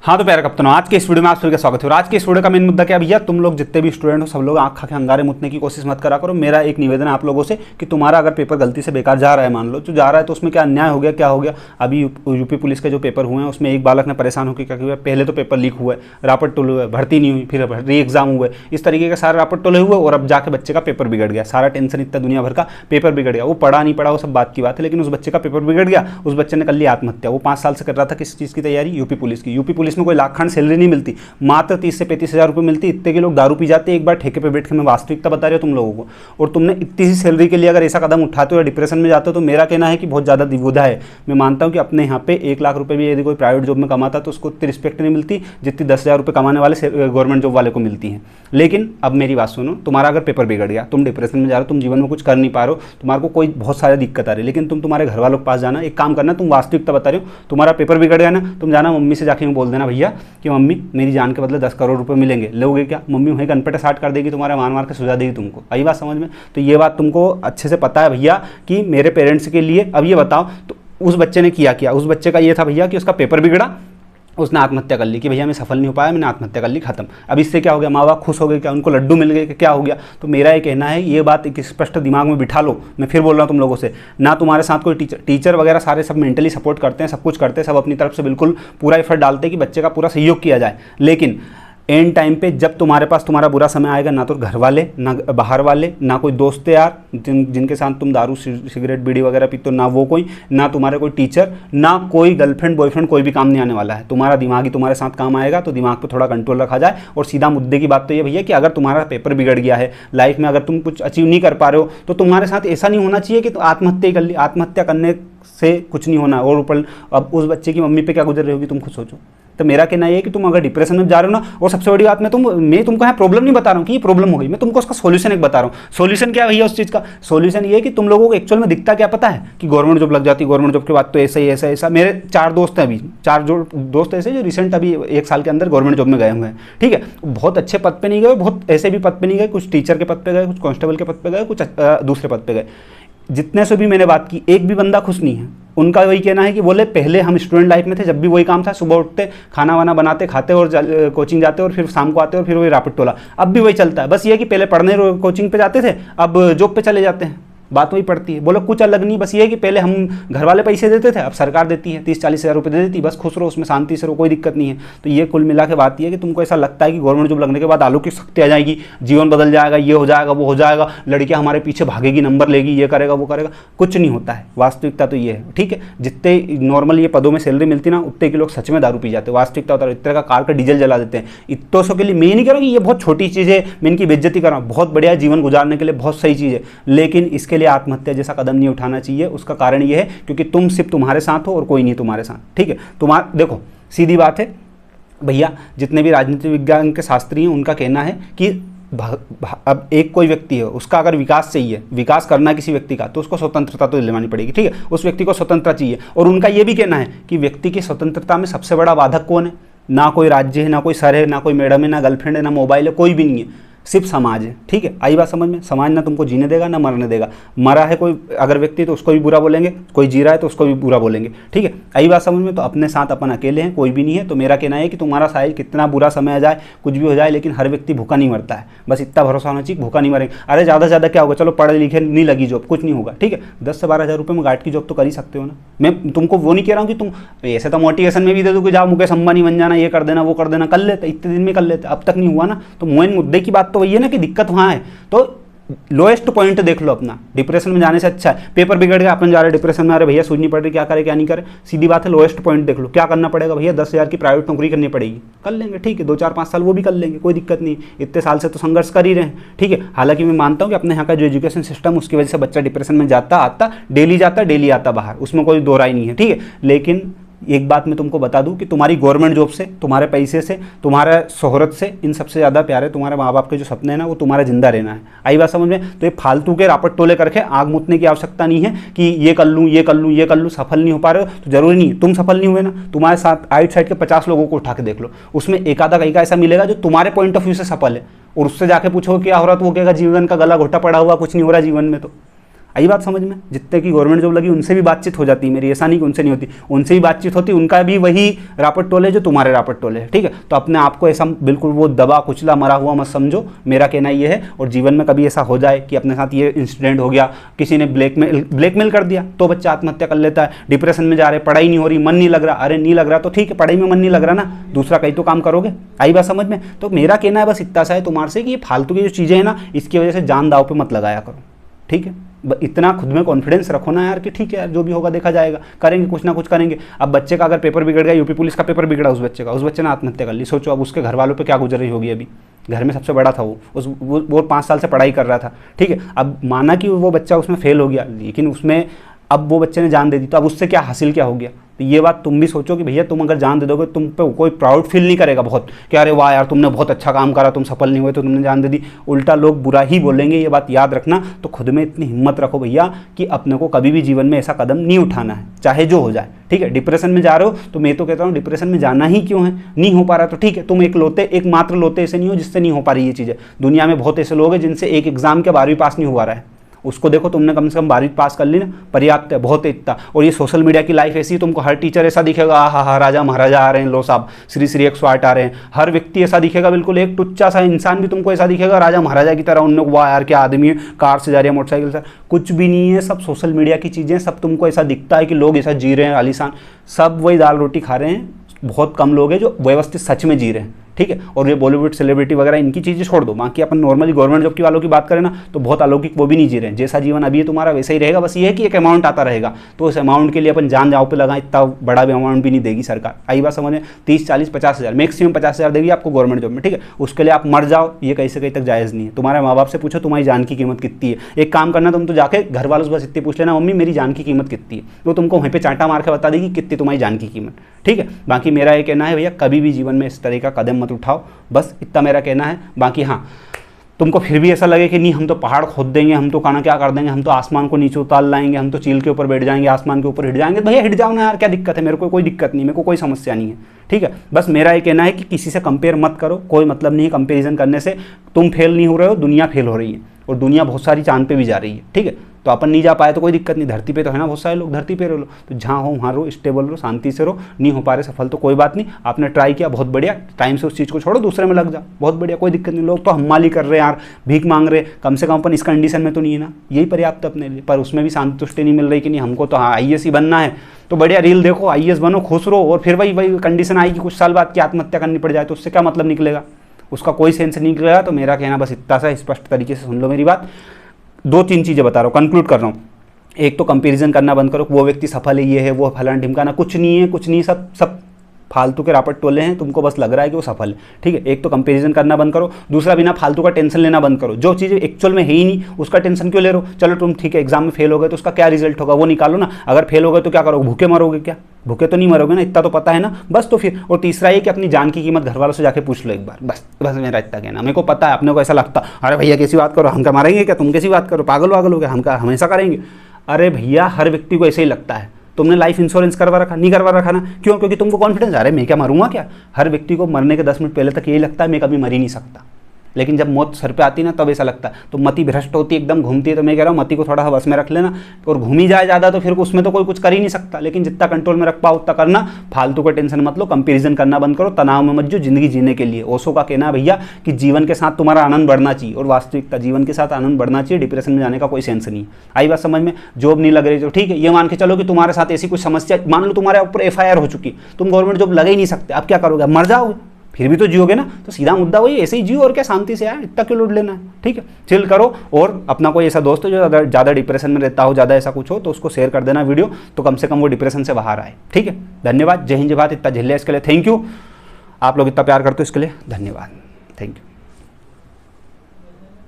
हाँ तो प्यारे कप्तानों, आज के इस वीडियो में आप सभी का स्वागत है। और आज के इस वीडियो का मेन मुद्दा क्या भैया, तुम लोग जितने भी स्टूडेंट हो सब लोग आँख खा के अंगारे मुतने की कोशिश मत करा करो। मेरा एक निवेदन है आप लोगों से कि तुम्हारा अगर पेपर गलती से बेकार जा रहा है, मान लो जो जा रहा है, तो उसमें क्या अन्याय हो गया, क्या हो गया। अभी यूपी पुलिस के जो पेपर हुए हैं उसमें एक बालक ने परेशान होकर क्या किया, पहले तो पेपर लीक हुआ है, रापट टोले हुए, भर्ती नहीं हुई, फिर री एग्जाम हुए, इस तरीके के सारे रापट टोले हुए और अब जाके बच्चे का पेपर बिगड़ गया। सारा टेंशन इतना दुनिया भर का, पेपर बिगड़ गया। वो पढ़ा नहीं पढ़ा वो सब बात की बात है, लेकिन उस बच्चे का पेपर बिगड़ गया। उस बच्चे ने कर ली आत्महत्या। वो 5 साल से कर रहा था किस चीज़ की तैयारी, यूपी पुलिस की। यूपी पुलिस में कोई लाख खंड सैलरी नहीं मिलती, मात्र 30 से 35 हज़ार रुपये मिलती। इतने के लोग दारू पी जाते हैं एक बार ठेके पे बैठ के। मैं वास्तविकता बता रही हूँ तुम लोगों को। और तुमने इतनी सी सैलरी के लिए अगर ऐसा कदम उठाते हो या डिप्रेशन में जाते हो तो मेरा कहना है कि बहुत ज़्यादा दिव्यता है। मैं मानता हूँ कि अपने यहाँ पे 1 लाख रुपये भी यदि कोई प्राइवेट जॉब में कमाता तो उसको उतनी रिस्पेक्ट नहीं मिलती जितनी 10,000 रुपये कमाने वाले गवर्नमेंट जॉब वाले को मिलती है। लेकिन अब मेरी बात सुनो, तुम्हारा अगर पेपर बिगड़ गया, तुम डिप्रेशन में जा रहे हो, तुम जीवन में कुछ कर नहीं पा रहे हो, तुम्हारे को कोई बहुत सारी दिक्कत आ रही है, लेकिन तुम तुम्हारे घर वालों के पास जाना, एक काम करना, तुम वास्तविकता बता रहे हो, तुम्हारा पेपर बिगड़ गया ना, तुम जाना मम्मी से जाके बोल देना भैया कि मम्मी मेरी जान के बदले 10 करोड़ रुपए मिलेंगे। लोगे क्या? मम्मी वहीं कनपटे स्टार्ट कर देगी, तुम्हारा मार के सुझा देगी तुमको। आई बात समझ में? तो ये बात तुमको अच्छे से पता है भैया कि मेरे पेरेंट्स के लिए। अब ये बताओ, तो उस बच्चे ने किया, उस बच्चे का ये था भैया कि उसका पेपर बिगड़ा, उसने आत्महत्या कर ली कि भैया मैं सफल नहीं हो पाया, मैंने आत्महत्या कर ली, खत्म। अब इससे क्या हो गया? माँ बाप खुश हो गए क्या? उनको लड्डू मिल गए क्या? हो गया? तो मेरा ये कहना है, ये बात एक स्पष्ट दिमाग में बिठा लो। मैं फिर बोल रहा हूँ तुम लोगों से, ना तुम्हारे साथ कोई टीचर वगैरह सारे सब मेंटली सपोर्ट करते हैं, सब कुछ करते हैं, सब अपनी तरफ से बिल्कुल पूरा एफर्ट डालते हैं कि बच्चे का पूरा सहयोग किया जाए। लेकिन एंड टाइम पे जब तुम्हारे पास तुम्हारा बुरा समय आएगा, ना तो घर वाले, ना बाहर वाले, ना कोई दोस्त यार जिनके साथ तुम दारू सिगरेट बीड़ी वगैरह पीते हो, ना वो कोई, ना तुम्हारे कोई टीचर, ना कोई गर्लफ्रेंड बॉयफ्रेंड, कोई भी काम नहीं आने वाला है। तुम्हारा दिमाग ही तुम्हारे साथ काम आएगा। तो दिमाग पे थोड़ा कंट्रोल रखा जाए। और सीधा मुद्दे की बात तो ये भैया कि अगर तुम्हारा पेपर बिगड़ गया है लाइफ में, अगर तुम कुछ अचीव नहीं कर पा रहे हो, तो तुम्हारे साथ ऐसा नहीं होना चाहिए कि तो आत्महत्या कर ली। आत्महत्या करने से कुछ नहीं होना। और ऊपर अब उस बच्चे की मम्मी पे क्या गुजर रही होगी तुम खुद सोचो। तो मेरा कहना ये है कि तुम अगर डिप्रेशन में जा रहे हो ना, और सबसे बड़ी बात मैं तुमको यहाँ प्रॉब्लम नहीं बता रहा हूँ कि ये प्रॉब्लम हो गई, मैं तुमको उसका सॉल्यूशन एक बता रहा हूँ। सॉल्यूशन क्या है भैया उस चीज़ का? सॉल्यूशन ये है कि तुम लोगों को एक्चुअल में दिखता क्या पता है कि गवर्नमेंट जॉब लग जाती, गवर्नमेंट जॉब के बाद तो ऐसा ही ऐसा। मेरे 4 दोस्त हैं, अभी 4 दोस्त ऐसे जो रिसेंट अभी 1 साल के अंदर गवर्नमेंट जॉब में गए हुए हैं। ठीक है, बहुत अच्छे पद पे नहीं गए, बहुत ऐसे भी पद पे नहीं गए, कुछ टीचर के पद पे गए, कुछ कांस्टेबल के पद पे गए, कुछ दूसरे पद पे गए। जितने से भी मैंने बात की, एक भी बंदा खुश नहीं है। उनका वही कहना है कि बोले पहले हम स्टूडेंट लाइफ में थे, जब भी वही काम था, सुबह उठते, खाना वाना बनाते, खाते और कोचिंग जाते और फिर शाम को आते और फिर वही रापट टोला। अब भी वही चलता है। बस ये कि पहले पढ़ने कोचिंग पे जाते थे, अब जॉब पे चले जाते हैं, बात वही पड़ती है। बोलो कुछ अलग नहीं, बस ये है कि पहले हम घर वाले पैसे देते थे, अब सरकार देती है 30-40 हज़ार रुपये दे देती, बस खुश रहो, उसमें शांति से रहो, कोई दिक्कत नहीं है। तो ये कुल मिला के बात ये है कि तुमको ऐसा लगता है कि गवर्नमेंट जॉब लगने के बाद अलौकिक शक्ति आ जाएगी, जीवन बदल जाएगा, ये हो जाएगा, वो हो जाएगा, लड़कियां हमारे पीछे भागेगी, नंबर लेगी, ये करेगा, वो करेगा। कुछ नहीं होता है। वास्तविकता तो ये है। ठीक है, जितने नॉर्मल ये पदों में सैलरी मिलती ना, उतने के लोग सच में दारू पी जाते हैं। वास्तविकता होता है। इतने का कार का डीजल जला देते हैं। इतने सौ के लिए मैं नहीं कह रहा कि ये बहुत छोटी चीज़ है, मैं इनकी बेइज्जती कर रहा हूँ। बहुत बढ़िया, जीवन गुजारने के लिए बहुत सही चीज़ है, लेकिन इसके लिए आत्महत्या जैसा कदम नहीं उठाना चाहिए। उसका कारण यह है क्योंकि तुम सिर्फ तुम्हारे साथ हो और कोई नहीं तुम्हारे साथ। ठीक है, देखो सीधी बात है भैया, जितने भी राजनीति विज्ञान के शास्त्री हैं उनका कहना है कि अब एक कोई व्यक्ति है, उसका अगर विकास चाहिए, विकास करना है किसी व्यक्ति का, तो उसको स्वतंत्रता तो दिलवानी पड़ेगी। ठीक है, उस व्यक्ति को स्वतंत्रता चाहिए। और उनका यह भी कहना है कि व्यक्ति की स्वतंत्रता में सबसे बड़ा बाधक कौन है? ना कोई राज्य है, ना कोई सर है, ना कोई मैडम है, ना गर्लफ्रेंड है, ना मोबाइल है, कोई भी नहीं है, सिर्फ समाज है। ठीक है, आई बात समझ में? समाज ना तुमको जीने देगा ना मरने देगा। मरा है कोई अगर व्यक्ति तो उसको भी बुरा बोलेंगे, कोई जी रहा है तो उसको भी बुरा बोलेंगे। ठीक है, आई बात समझ में? तो अपने साथ अपन अकेले हैं, कोई भी नहीं है। तो मेरा कहना है कि तुम्हारा शायद कितना बुरा समय आ जाए, कुछ भी हो जाए, लेकिन हर व्यक्ति भूखा नहीं मरता है। बस इतना भरोसा होना चाहिए, भूखा नहीं मरेंगे। अरे ज़्यादा से ज़्यादा क्या होगा, चलो पढ़े लिखे नहीं लगी जॉब, कुछ नहीं होगा। ठीक है, 10 से 12 हज़ार रुपये में गार्ड की जॉब तो कर ही सकते हो ना। मैं तुमको वो नहीं कह रहा हूँ कि तुम ऐसे तो मोटिवेशन में भी दे दो कि जाओ मुकेश अंबानी बन जाना, ये कर देना, वो कर देना, कर लेते, इतने दिन में कर लेते, अब तक नहीं हुआ ना। तो मेन मुद्दे की बात तो वही है ना कि दिक्कत वहाँ है। तो लोएस्ट पॉइंट देख लो अपना। डिप्रेशन में जाने से अच्छा है, पेपर बिगड़ गया, अपन जा रहे डिप्रेशन में, अरे भैया सूझ नहीं पड़ रही, क्या करे क्या नहीं करे। सीधी बात है, लोएस्ट पॉइंट देख लो। क्या करना पड़ेगा भैया? 10,000 की प्राइवेट नौकरी करनी पड़ेगी, कर लेंगे। ठीक है, 2-4-5 साल वो भी कर लेंगे, कोई दिक्कत नहीं। इतने साल से तो संघर्ष कर ही रहे हैं। ठीक है, हालांकि मैं मानता हूँ कि अपने यहाँ का जो एजुकेशन सिस्टम, उसकी वजह से बच्चा डिप्रेशन में जाता आता, डेली जाता डेली आता बाहर, उसमें कोई दो राय नहीं है। ठीक है, लेकिन एक बात मैं तुमको बता दूं कि तुम्हारी गवर्नमेंट जॉब से, तुम्हारे पैसे से, तुम्हारा शोहरत से, इन सबसे ज़्यादा प्यारे तुम्हारे माँ बाप के जो सपने हैं ना, वो तुम्हारा जिंदा रहना है। आई बात समझ में? तो ये फालतू के रापट टोले करके आग मुतने की आवश्यकता नहीं है कि ये कर लूँ, ये कर लूँ, ये कर लूँ। सफल नहीं हो पा रहे हो तो जरूरी नहीं, तुम सफल नहीं हुए ना, तुम्हारे साथ आइट साइड के 50 लोगों को उठा के देख लो, उसमें एक आधा कहीं का ऐसा मिलेगा जो तुम्हारे पॉइंट ऑफ व्यू से सफल है। और उससे जाके पूछो क्या हो रहा, तो वो कहेगा जीवन का गला घोटा पड़ा हुआ, कुछ नहीं हो रहा जीवन में। तो आई बात समझ में? जितने की गवर्नमेंट जॉब लगी उनसे भी बातचीत हो जाती है मेरी, ऐसा नहीं कि उनसे नहीं होती, उनसे भी बातचीत होती, उनका भी वही रापट टोले जो तुम्हारे रापट टोले है, ठीक है। तो अपने आप को ऐसा बिल्कुल वो दबा कुचला मरा हुआ मत समझो, मेरा कहना ये है। और जीवन में कभी ऐसा हो जाए कि अपने साथ ये इंसिडेंट हो गया, किसी ने ब्लैकमेल कर दिया, तो बच्चा आत्महत्या कर लेता है। डिप्रेशन में जा रहे, पढ़ाई नहीं हो रही, मन नहीं लग रहा, अरे नहीं लग रहा तो ठीक है, पढ़ाई में मन नहीं लग रहा ना, दूसरा कहीं तो काम करोगे। आई बात समझ में? तो मेरा कहना है बस इतना सा है तुम्हारे से कि ये फालतू की जो चीज़ें हैं ना, इसकी वजह से जान दाव पे मत लगाया करो, ठीक है। इतना खुद में कॉन्फिडेंस रखो ना यार कि ठीक है यार, जो भी होगा देखा जाएगा, करेंगे कुछ ना कुछ करेंगे। अब बच्चे का अगर पेपर बिगड़ गया, यूपी पुलिस का पेपर बिगड़ा उस बच्चे का, उस बच्चे ने आत्महत्या कर ली, सोचो अब उसके घर वालों पे क्या गुजर रही होगी। अभी घर में सबसे बड़ा था वो 5 साल से पढ़ाई कर रहा था, ठीक है। अब माना कि वो बच्चा उसमें फेल हो गया, लेकिन उसमें अब वो बच्चे ने जान दे दी, तो अब उससे क्या हासिल क्या हो गया। तो ये बात तुम भी सोचो कि भैया तुम अगर जान दे दोगे, तुम पे कोई प्राउड फील नहीं करेगा बहुत कि अरे वाह यार तुमने बहुत अच्छा काम करा, तुम सफल नहीं हुए तो तुमने जान दे दी। उल्टा लोग बुरा ही बोलेंगे, ये बात याद रखना। तो खुद में इतनी हिम्मत रखो भैया कि अपने को कभी भी जीवन में ऐसा कदम नहीं उठाना है, चाहे जो हो जाए, ठीक है। डिप्रेशन में जा रहे हो तो मैं तो कहता हूँ डिप्रेशन में जाना ही क्यों है, नहीं हो पा रहा तो ठीक है, तुम एक मात्र लोते ऐसे नहीं हो जिससे नहीं हो पा रही ये चीज़ें। दुनिया में बहुत ऐसे लोग हैं जिनसे एक एग्जाम के 12वीं पास नहीं हुआ रहा है, उसको देखो तुमने कम से कम 12वीं पास कर ली ना, पर्याप्त है, बहुत है इतना। और ये सोशल मीडिया की लाइफ ऐसी, तुमको हर टीचर ऐसा दिखेगा, हा राजा महाराजा आ रहे हैं, लो साहब श्री श्री 108 आ रहे हैं, हर व्यक्ति ऐसा दिखेगा, बिल्कुल एक टुच्चा सा इंसान भी तुमको ऐसा दिखेगा राजा महाराजा की तरह, उनने वाह यार क्या आदमी है, कार से जा रही है, मोटरसाइकिल से। कुछ भी नहीं है, सब सोशल मीडिया की चीज़ें, सब तुमको ऐसा दिखता है कि लोग ऐसा जी रहे हैं आलीशान, सब वही दाल रोटी खा रहे हैं। बहुत कम लोग हैं जो व्यवस्थित सच में जी रहे हैं, ठीक है। और ये बॉलीवुड सेलिब्रिटी वगैरह इनकी चीज़ें छोड़ दो, बाकी अपन नॉर्मली गवर्नमेंट जॉब की वालों की बात करें ना, तो बहुत अलौकिक वो भी नहीं जी रहे हैं। जैसा जीवन अभी है तुम्हारा वैसा ही रहेगा, बस ये है कि एक अमाउंट आता रहेगा, तो उस अमाउंट के लिए अपन जान जाओ पे लगाएं, इतना बड़ा भी अमाउंट भी नहीं देगी सरकार। आई बात समझ में? 30, 40, 50 हज़ार, मैक्सिमम 50 हज़ार देगी आपको गवर्नमेंट जॉब में, ठीक है। उसके लिए आप मर जाओ, ये कहीं से कहीं तक जायज़ नहीं है। तुम्हारे माँ बाप से पूछो तुम्हारी जान की कीमत कितनी है। एक काम करना, तुम तो जाके घर वालों से बस इतनी पूछ लेना, मम्मी मेरी जान की कीमत कितनी है, वो तुमको वहीं पर चांटा मार के बता देगी कितनी तुम्हारी जान की कीमत, ठीक है। बाकी मेरा ये कहना है भैया कभी भी जीवन में इस तरह का कदम मत उठाओ, बस इतना मेरा कहना है। बाकी हाँ, तुमको फिर भी ऐसा लगे कि नहीं हम तो पहाड़ खोद देंगे, हम तो खाना क्या कर देंगे, हम तो आसमान को नीचे उतार लाएंगे, हम तो चील के ऊपर बैठ जाएंगे, आसमान के ऊपर हिट जाएंगे, भैया हिट जाओ ना यार, क्या दिक्कत है, मेरे को कोई दिक्कत नहीं, मेरे को कोई समस्या नहीं है, ठीक है। बस मेरा ये कहना है कि किसी से कंपेयर मत करो, कोई मतलब नहीं है कंपेरिजन करने से। तुम फेल नहीं हो रहे हो, दुनिया फेल हो रही है, और दुनिया बहुत सारी चांद पे भी जा रही है, ठीक है। तो अपन नहीं जा पाए तो कोई दिक्कत नहीं, धरती पे तो है ना बहुत सारे लोग, धरती पे रहो, तो जहाँ हो वहाँ रहो, स्टेबल रहो, शांति से रहो। नहीं हो पा रहे सफल तो कोई बात नहीं, आपने ट्राई किया बहुत बढ़िया, टाइम से उस चीज़ को छोड़ो, दूसरे में लग जाओ, बहुत बढ़िया, कोई दिक्कत नहीं। लोग तो हमाली कर रहे हैं यार, भीख मांग रहे, कम से कम अपन इस कंडीशन में तो नहीं है ना, यही पर्याप्त है अपने लिए। पर उसमें भी संतुष्टि नहीं मिल रही कि नहीं हमको तो हाँ IAS ही बनना है, तो बढ़िया रील देखो, IAS बनो, खुश रहो, और फिर वही कंडीशन आएगी कुछ साल बाद की आत्महत्या करनी पड़ जाए, तो उससे क्या मतलब निकलेगा, उसका कोई सेंस नहीं निकलेगा। तो मेरा कहना बस इतना सा, स्पष्ट तरीके से सुन लो मेरी बात। 2-3 चीज़ें बता रहा हूँ, कंक्लूड कर रहा हूँ। एक तो कंपैरिजन करना बंद करो, वो व्यक्ति सफल है, ये है, वो फलाना ढिमकाना, कुछ नहीं है, कुछ नहीं, सब फालतू के रापट टोले हैं, तुमको बस लग रहा है कि वो सफल है, ठीक है। एक तो कंपैरिजन करना बंद करो, दूसरा बिना फालतू का टेंशन लेना बंद करो। जो चीज़ एक्चुअल में है ही नहीं उसका टेंशन क्यों ले रहे हो। चलो तुम ठीक है एग्जाम में फेल हो गए तो उसका क्या रिजल्ट होगा वो निकालो ना, अगर फेल हो गए तो क्या करोगे, भूखे मरोगे क्या, भूखे तो नहीं मरोगे ना, इतना तो पता है ना, बस। तो फिर और तीसरा ये कि अपनी जान की कीमत घर वालों से जाके पूछ लो एक बार, बस मेरा इतना कहना। मेरे को पता है अपने को ऐसा लगता, अरे भैया कैसी बात करो, हम क्या मारेंगे क्या, तुम कैसी बात करो, पागल वागल हो गया, हम क्या हमेशा करेंगे। अरे भैया हर व्यक्ति को ऐसे ही लगता है। तुमने लाइफ इंश्योरेंस करवा रखा, नहीं करवा रखा ना, क्यों, क्योंकि तुमको कॉन्फिडेंस आ रहा है मैं क्या मरूंगा क्या। हर व्यक्ति को मरने के 10 मिनट पहले तक यही लगता है मैं कभी मर ही नहीं सकता, लेकिन जब मौत सर पे आती है ना तब ऐसा लगता है। तो मति भ्रष्ट होती है, एकदम घूमती है। तो मैं कह रहा हूँ मति को थोड़ा बस में रख लेना, और घूमी जाए ज़्यादा तो फिर उसमें तो कोई कुछ कर ही नहीं सकता, लेकिन जितना कंट्रोल में रख पाओ उतना करना। फालतू का टेंशन मत लो, कंपेरिजन करना बंद करो, तनाव में मत जो, जिंदगी जीने के लिए। ओशो का कहना है भैया कि जीवन के साथ तुम्हारा आनंद बढ़ना चाहिए, और वास्तविकता जीवन के साथ आनंद बढ़ना चाहिए, डिप्रेशन में जाने का कोई सेंस नहीं। आई बात समझ में। जॉब नहीं लग रही तो ठीक है, ये मान के चलो कि तुम्हारे साथ ऐसी कुछ समस्या, मान लो तुम्हारे ऊपर FIR हो चुकी, तुम गवर्नमेंट जॉब लगे ही नहीं सकते, अब क्या करोगे, मर जाओगे, फिर भी तो जियोगे ना। तो सीधा मुद्दा वही, ऐसे ही जियो, और क्या शांति से यार, इतना क्यों लूट लेना है, ठीक है। चिल करो, और अपना कोई ऐसा दोस्त हो जो ज़्यादा डिप्रेशन में रहता हो, ज़्यादा ऐसा कुछ हो, तो उसको शेयर कर देना वीडियो, तो कम से कम वो डिप्रेशन से बाहर आए, ठीक है। धन्यवाद, जय हिंद जय भारत। इतना झेल लिया इसके लिए थैंक यू, आप लोग इतना प्यार करते हो इसके लिए धन्यवाद, थैंक यू।